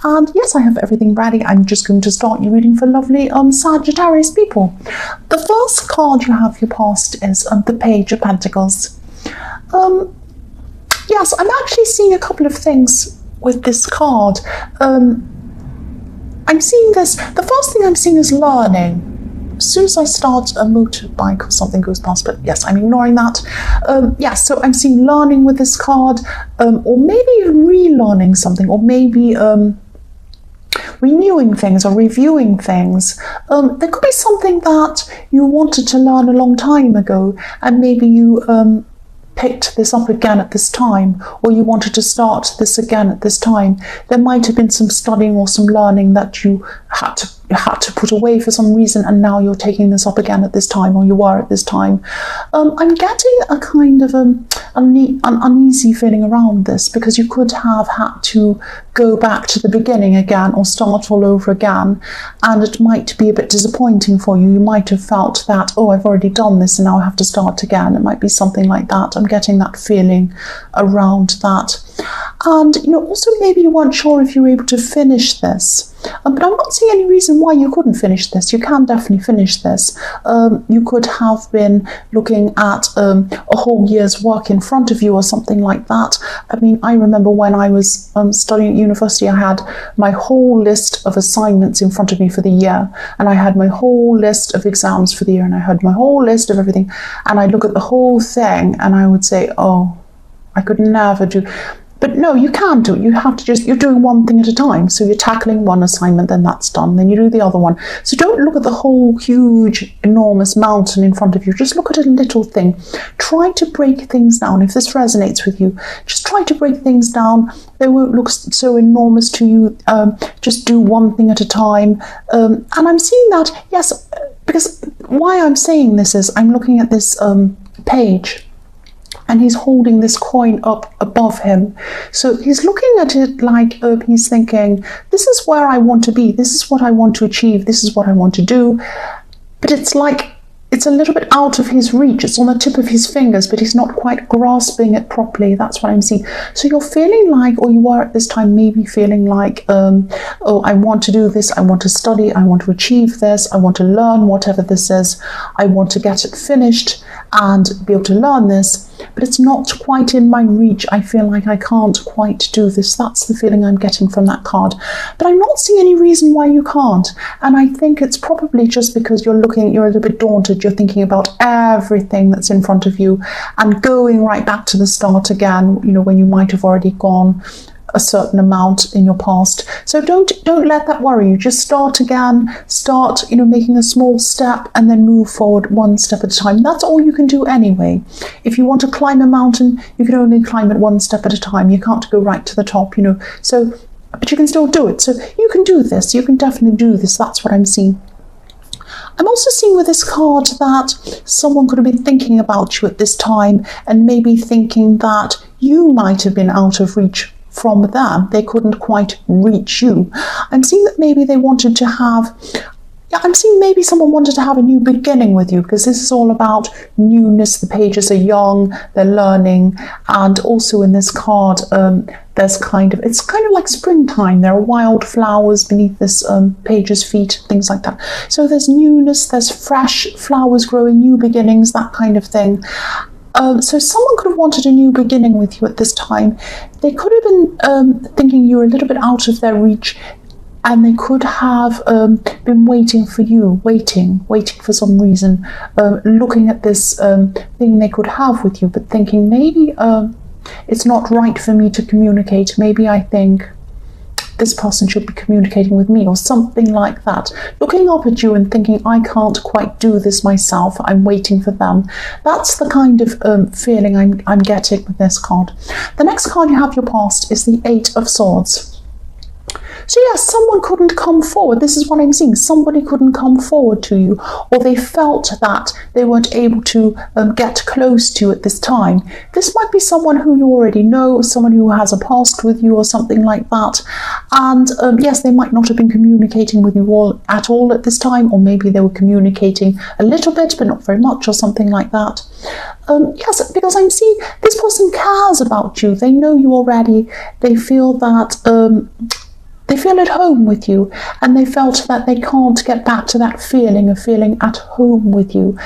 And yes, I have everything ready. I'm just going to start your reading for lovely Sagittarius people. The first card you have your past is the Page of Pentacles. Yes, I'm actually seeing a couple of things with this card. I'm seeing this, the first thing I'm seeing is learning. As soon as I start a motorbike or something goes past, but yes, I'm ignoring that. Yes, so I'm seeing learning with this card, or maybe relearning something, or maybe renewing things or reviewing things. There could be something that you wanted to learn a long time ago, and maybe you picked this up again at this time, or you wanted to start this again at this time. There might have been some studying or some learning that you had to put away for some reason, and now you're taking this up again at this time, or you were at this time. I'm getting a kind of an uneasy feeling around this, because you could have had to go back to the beginning again or start all over again, and it might be a bit disappointing for you. You might have felt that, oh, I've already done this and now I have to start again. It might be something like that. I'm getting that feeling around that. And, you know, also maybe you weren't sure if you were able to finish this. But I'm not seeing any reason why you couldn't finish this. You can definitely finish this. You could have been looking at a whole year's work in front of you or something like that. I mean, I remember when I was studying at university, I had my whole list of assignments in front of me for the year. And I had my whole list of exams for the year. And I had my whole list of everything. And I'd look at the whole thing and I would say, oh, I could never do. But no, you can do it. You have to you're doing one thing at a time. So you're tackling one assignment, then that's done. Then you do the other one. So don't look at the whole huge, enormous mountain in front of you. Just look at a little thing. Try to break things down. If this resonates with you, just try to break things down. They won't look so enormous to you. Just do one thing at a time. And I'm seeing that, yes, because why I'm saying this is I'm looking at this page, and he's holding this coin up above him. So he's looking at it like he's thinking, this is where I want to be. This is what I want to achieve. This is what I want to do. But it's like, it's a little bit out of his reach. It's on the tip of his fingers, but he's not quite grasping it properly. That's what I'm seeing. So you're feeling like, or you were at this time maybe feeling like, oh, I want to do this. I want to study. I want to achieve this. I want to learn whatever this is. I want to get it finished and be able to learn this. But it's not quite in my reach. I feel like I can't quite do this. That's the feeling I'm getting from that card. But I'm not seeing any reason why you can't. And I think it's probably just because you're a little bit daunted. You're thinking about everything that's in front of you and going right back to the start again, you know, when you might have already gone a certain amount in your past. So don't let that worry you. Just start again. Start, you know, making a small step and then move forward one step at a time. That's all you can do anyway. If you want to climb a mountain, you can only climb it one step at a time. You can't go right to the top, you know. So, but you can still do it. So you can do this. You can definitely do this. That's what I'm seeing. I'm also seeing with this card that someone could have been thinking about you at this time and maybe thinking that you might have been out of reach from them. They couldn't quite reach you. I'm seeing that maybe they wanted to have, I'm seeing maybe someone wanted to have a new beginning with you, because this is all about newness. The pages are young, they're learning, and also in this card there's it's kind of like springtime. There are wild flowers beneath this page's feet, things like that. So there's newness, there's fresh flowers growing, new beginnings, that kind of thing. So someone could have wanted a new beginning with you at this time. They could have been thinking you were a little bit out of their reach, and they could have been waiting for you, waiting for some reason, looking at this thing they could have with you, but thinking maybe it's not right for me to communicate. Maybe I think this person should be communicating with me, or something like that. Looking up at you and thinking, I can't quite do this myself. I'm waiting for them. That's the kind of feeling I'm getting with this card. The next card you have your past is the Eight of Swords. So yes, someone couldn't come forward. This is what I'm seeing. Somebody couldn't come forward to you, or they felt that they weren't able to get close to you at this time. This might be someone who you already know, someone who has a past with you or something like that. And yes, they might not have been communicating with you at all at this time, or maybe they were communicating a little bit, but not very much, or something like that. Yes, because I'm seeing this person cares about you. They know you already. They feel that They feel at home with you, and they felt that they can't get back to that feeling of feeling at home with you.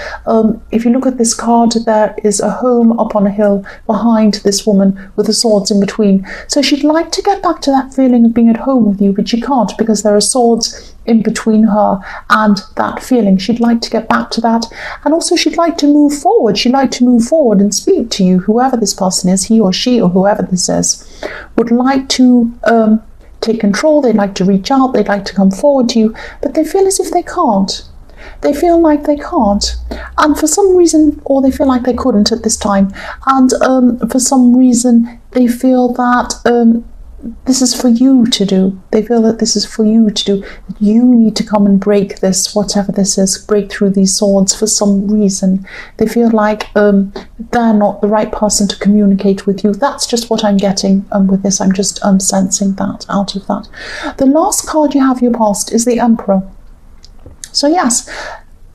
If you look at this card, there is a home up on a hill behind this woman with the swords in between. So she'd like to get back to that feeling of being at home with you, but she can't because there are swords in between her and that feeling. She'd like to get back to that, and also she'd like to move forward. She'd like to move forward and speak to you, whoever this person is, he or she or whoever this is, would like to take control. They'd like to reach out, they'd like to come forward to you, but they feel as if they can't. They feel like they can't, and for some reason, or they feel like they couldn't at this time, and for some reason they feel that this is for you to do. They feel that this is for you to do. You need to come and break this, whatever this is, break through these swords for some reason. They feel like they're not the right person to communicate with you. That's just what I'm getting with this. I'm just sensing that out of that. The last card you have your past is the Emperor. So yes,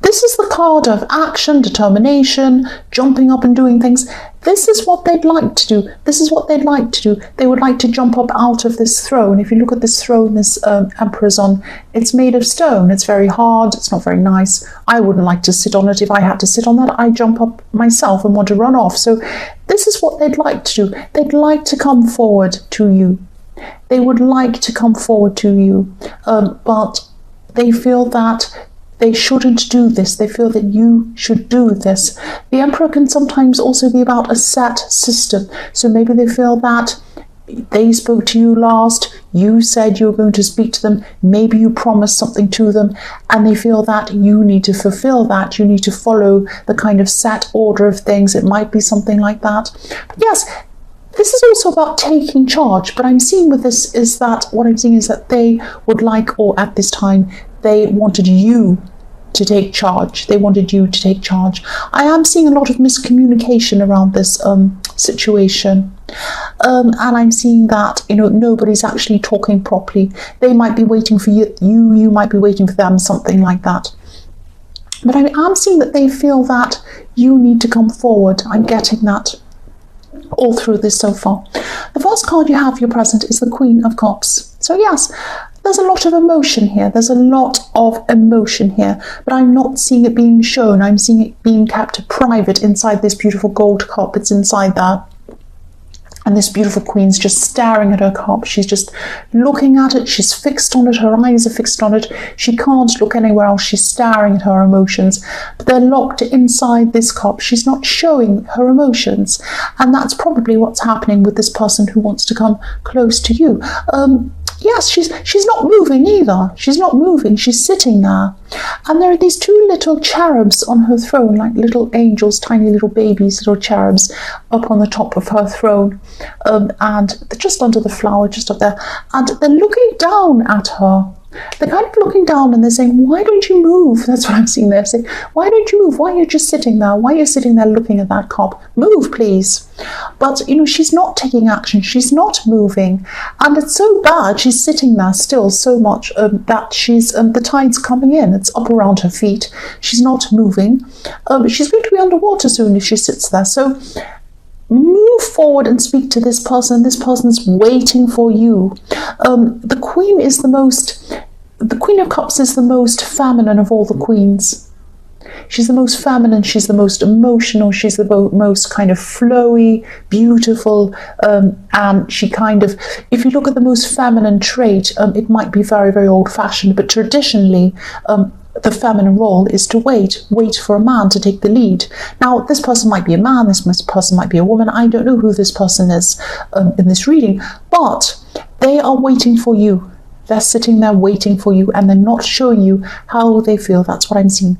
this is the card of action, determination, jumping up and doing things. This is what they'd like to do. This is what they'd like to do. They would like to jump up out of this throne. If you look at this throne this Emperor's on, it's made of stone. It's very hard. It's not very nice. I wouldn't like to sit on it. If I had to sit on that, I'd jump up myself and want to run off. So this is what they'd like to do. They'd like to come forward to you. They would like to come forward to you, but they feel that they shouldn't do this. They feel that you should do this. The Emperor can sometimes also be about a set system. So maybe they feel that they spoke to you last, you said you were going to speak to them, maybe you promised something to them, and they feel that you need to fulfill that. You need to follow the kind of set order of things. It might be something like that. But yes, this is also about taking charge. But I'm seeing with this is that, what I'm seeing is that they would like, or at this time, they wanted you to take charge. They wanted you to take charge. I am seeing a lot of miscommunication around this situation. And I'm seeing that, nobody's actually talking properly. They might be waiting for you might be waiting for them, something like that. But I am seeing that they feel that you need to come forward. I'm getting that all through this so far. The first card you have, your present, is the Queen of Cups. So yes, there's a lot of emotion here. There's a lot of emotion here, but I'm not seeing it being shown. I'm seeing it being kept private inside this beautiful gold cup. It's inside there. And this beautiful queen's just staring at her cup. She's just looking at it. She's fixed on it. Her eyes are fixed on it. She can't look anywhere else. She's staring at her emotions. But they're locked inside this cup. She's not showing her emotions. And that's probably what's happening with this person who wants to come close to you. Yes, she's not moving either. She's not moving. She's sitting there. And there are these two little cherubs on her throne, like little angels, tiny little babies, little cherubs up on the top of her throne. And they're just under the flower, just up there. And they're looking down at her. They're kind of looking down and they're saying, why don't you move? That's what I'm seeing there. Saying, why don't you move? Why are you just sitting there? Why are you sitting there looking at that cup? Move, please. But, she's not taking action. She's not moving. And it's so bad. She's sitting there still so much that she's, the tide's coming in. It's up around her feet. She's not moving. She's going to be underwater soon if she sits there. So move forward and speak to this person. This person's waiting for you. The Queen of Cups is the most feminine of all the queens. She's the most feminine, she's the most emotional, she's the most kind of flowy, beautiful, and she kind of, if you look at the most feminine trait, it might be very, very old-fashioned, but traditionally, the feminine role is to wait for a man to take the lead. Now, this person might be a man, this person might be a woman. I don't know who this person is in this reading, but they are waiting for you. They're sitting there waiting for you, and they're not showing you how they feel. That's what I'm seeing.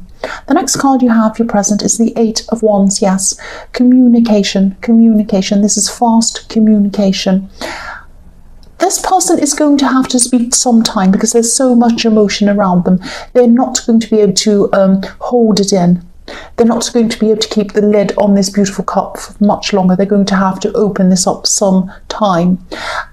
The next card you have, your present, is the Eight of Wands. Yes, communication. This is fast communication. This person is going to have to speak sometime because there's so much emotion around them. They're not going to be able to hold it in. They're not going to be able to keep the lid on this beautiful cup for much longer. They're going to have to open this up some time.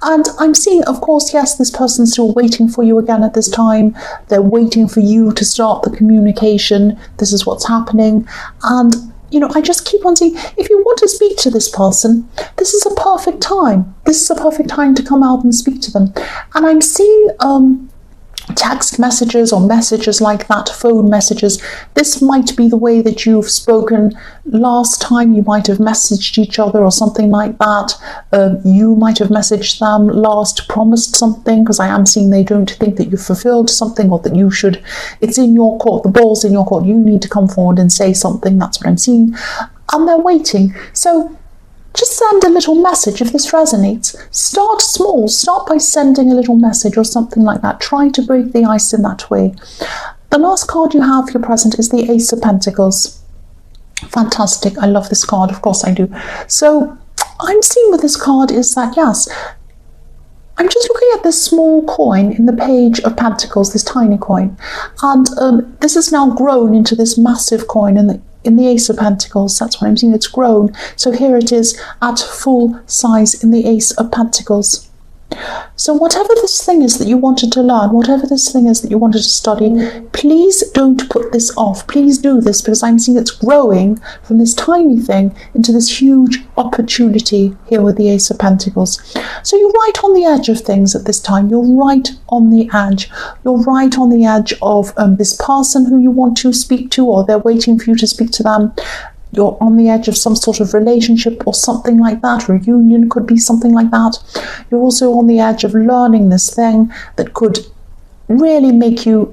And I'm seeing, of course, yes, this person's still waiting for you again at this time. They're waiting for you to start the communication. This is what's happening. And I just keep on seeing, if you want to speak to this person, this is a perfect time. This is a perfect time to come out and speak to them. And I'm seeing text messages or messages like that, phone messages. This might be the way that you've spoken last time. You might have messaged each other or something like that. You might have messaged them last, promised something, because I am seeing they don't think that you've fulfilled something, or that you should. It's in your court, the ball's in your court. You need to come forward and say something. That's what I'm seeing. And they're waiting. So just send a little message if this resonates. Start small. Start by sending a little message or something like that. Try to break the ice in that way. The last card you have, your present, is the Ace of Pentacles. Fantastic. I love this card. Of course I do. So I'm seeing with this card is that, yes, I'm just looking at this small coin in the Page of Pentacles, this tiny coin. And this has now grown into this massive coin in the Ace of Pentacles. That's what I'm seeing. It's grown. So here it is at full size in the Ace of Pentacles. So whatever this thing is that you wanted to learn, whatever this thing is that you wanted to study, please don't put this off. Please do this, because I'm seeing it's growing from this tiny thing into this huge opportunity here with the Ace of Pentacles. So you're right on the edge of things at this time. You're right on the edge. You're right on the edge of this person who you want to speak to, or they're waiting for you to speak to them. You're on the edge of some sort of relationship or something like that. Reunion could be something like that. You're also on the edge of learning this thing that could really make you,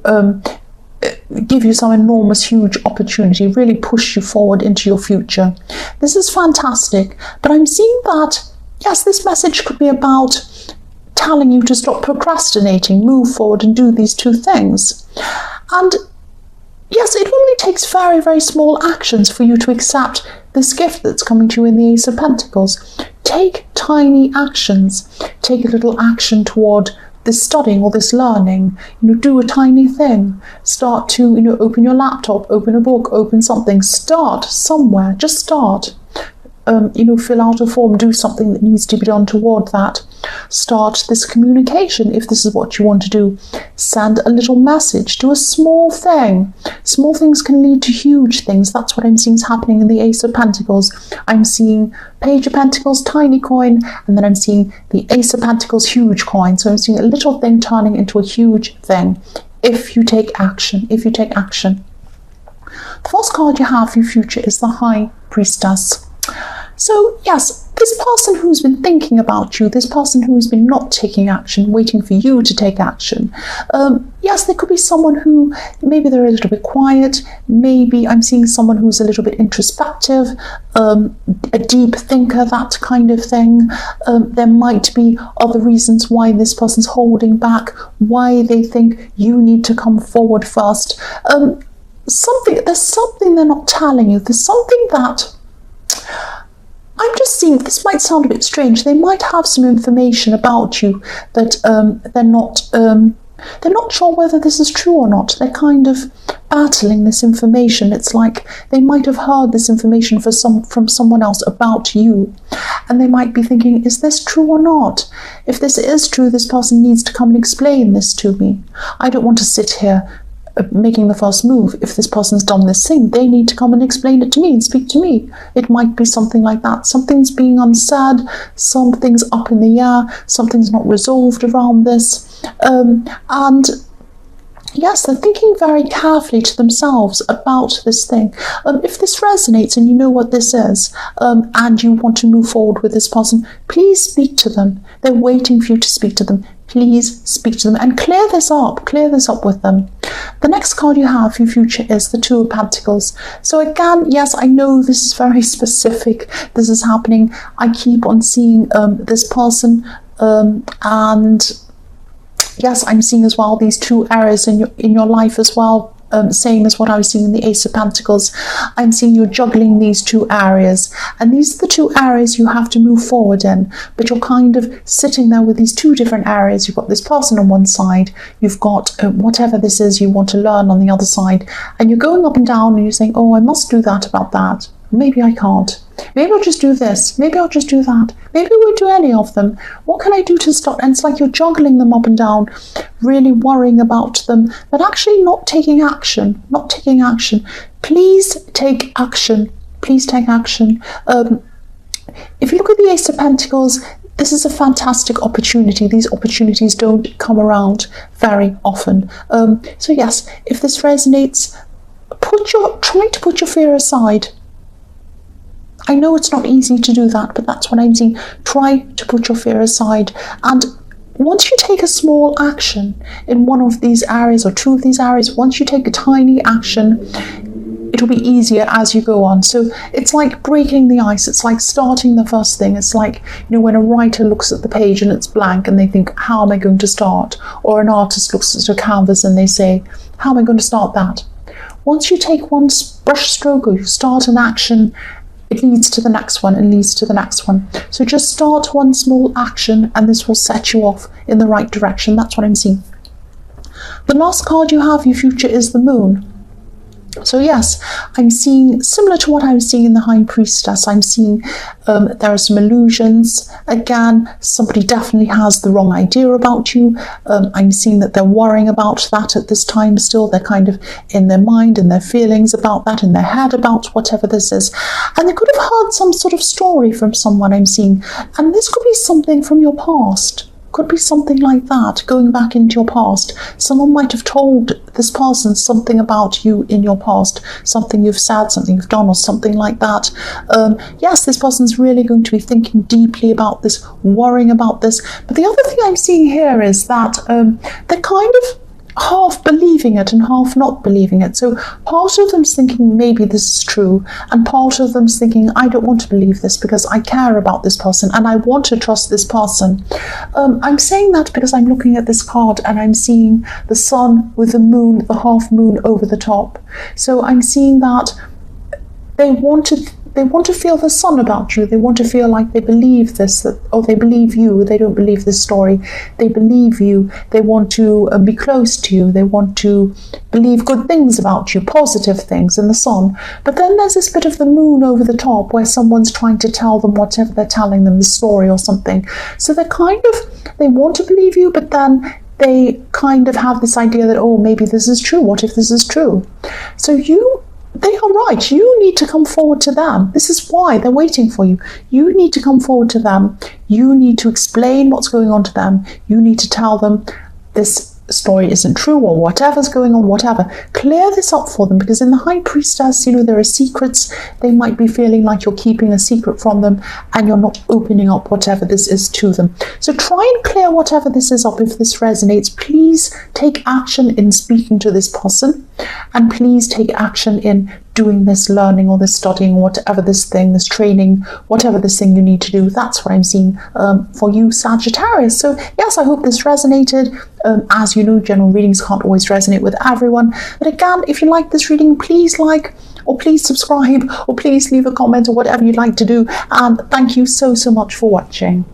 give you some enormous, huge opportunity, really push you forward into your future. This is fantastic. But I'm seeing that, yes, this message could be about telling you to stop procrastinating, move forward and do these two things. And yes, it only takes very, very small actions for you to accept this gift that's coming to you in the Ace of Pentacles. Take tiny actions. Take a little action toward this studying or this learning. Do a tiny thing. Start to, open your laptop, open a book, open something. Start somewhere. Just start. Fill out a form, do something that needs to be done toward that. Start this communication if this is what you want to do. Send a little message, do a small thing. Small things can lead to huge things. That's what I'm seeing is happening in the Ace of Pentacles. I'm seeing Page of Pentacles, tiny coin, and then I'm seeing the Ace of Pentacles, huge coin. So I'm seeing a little thing turning into a huge thing if you take action, if you take action. The first card you have for your future is the High Priestess. So yes, this person who's been thinking about you, this person who's been not taking action, waiting for you to take action. Yes, there could be someone who, maybe they're a little bit quiet. Maybe I'm seeing someone who's a little bit introspective, a deep thinker, that kind of thing. There might be other reasons why this person's holding back, why they think you need to come forward first. There's something they're not telling you. There's something that I'm just seeing, this might sound a bit strange, they might have some information about you that they're not sure whether this is true or not. They're kind of battling this information. It's like they might have heard this information from someone else about you, and they might be thinking, is this true or not? If this is true, this person needs to come and explain this to me. I don't want to sit here making the first move. If this person's done this thing, they need to come and explain it to me and speak to me. It might be something like that. Something's being unsaid, something's up in the air, something's not resolved around this. And yes, they're thinking very carefully to themselves about this thing. If this resonates and you know what this is, and you want to move forward with this person, please speak to them. They're waiting for you to speak to them. Please speak to them and clear this up with them. The next card you have for your future is the Two of Pentacles. So again, yes, I know this is very specific. This is happening. I keep on seeing this person, and yes, I'm seeing as well these two areas in your life as well. Same as what I was seeing in the Ace of Pentacles. I'm seeing you're juggling these two areas, and these are the two areas you have to move forward in, but you're kind of sitting there with these two different areas. You've got this person on one side, you've got whatever this is you want to learn on the other side, and you're going up and down and you're saying, oh, I must do that about that. Maybe I can't. Maybe I'll just do this. Maybe I'll just do that. Maybe I won't do any of them. What can I do to start? And it's like you're juggling them up and down, really worrying about them, but actually not taking action. Please take action. Please take action. If you look at the Ace of Pentacles, this is a fantastic opportunity. These opportunities don't come around very often. So yes, if this resonates, try to put your fear aside. I know it's not easy to do that, but that's what I'm seeing. Try to put your fear aside. And once you take a small action in one of these areas or two of these areas, once you take a tiny action, it'll be easier as you go on. So it's like breaking the ice. It's like starting the first thing. It's like, when a writer looks at the page and it's blank and they think, how am I going to start? Or an artist looks at a canvas and they say, how am I going to start that? Once you take one brush stroke or you start an action, it leads to the next one and leads to the next one. So just start one small action and this will set you off in the right direction. That's what I'm seeing. The last card you have, your future, is the Moon. So yes, I'm seeing, similar to what I was seeing in the High Priestess, I'm seeing there are some illusions. Again, somebody definitely has the wrong idea about you. I'm seeing that they're worrying about that at this time still. They're kind of in their mind and their feelings about that, in their head about whatever this is. And they could have heard some sort of story from someone, I'm seeing. And this could be something from your past. Could be something like that, going back into your past. Someone might have told this person something about you in your past, something you've said, something you've done, or something like that. Yes, this person's really going to be thinking deeply about this, worrying about this. But the other thing I'm seeing here is that they're kind of half believing it and half not believing it. So part of them's thinking maybe this is true, and part of them's thinking I don't want to believe this because I care about this person and I want to trust this person. I'm saying that because I'm looking at this card and I'm seeing the sun with the moon, the half moon over the top. So I'm seeing that they want to feel the sun about you. They want to feel like they believe this, or they believe you. They don't believe this story. They believe you. They want to be close to you. They want to believe good things about you, positive things in the sun. But then there's this bit of the moon over the top where someone's trying to tell them whatever they're telling them, the story or something. So they want to believe you, but then they kind of have this idea that, oh, maybe this is true. What if this is true? So they are right. You need to come forward to them. This is why they're waiting for you. You need to come forward to them. You need to explain what's going on to them. You need to tell them this story isn't true, or whatever's going on, whatever. Clear this up for them, because in the High Priestess, there are secrets. They might be feeling like you're keeping a secret from them and you're not opening up whatever this is to them. So try and clear whatever this is up if this resonates. Please take action in speaking to this person, and please take action in doing this learning or this studying, whatever this thing, this training, whatever this thing you need to do. That's what I'm seeing for you, Sagittarius. So yes, I hope this resonated. As you know, general readings can't always resonate with everyone. But again, if you like this reading, please like, or please subscribe, or please leave a comment, or whatever you'd like to do. And thank you so much for watching.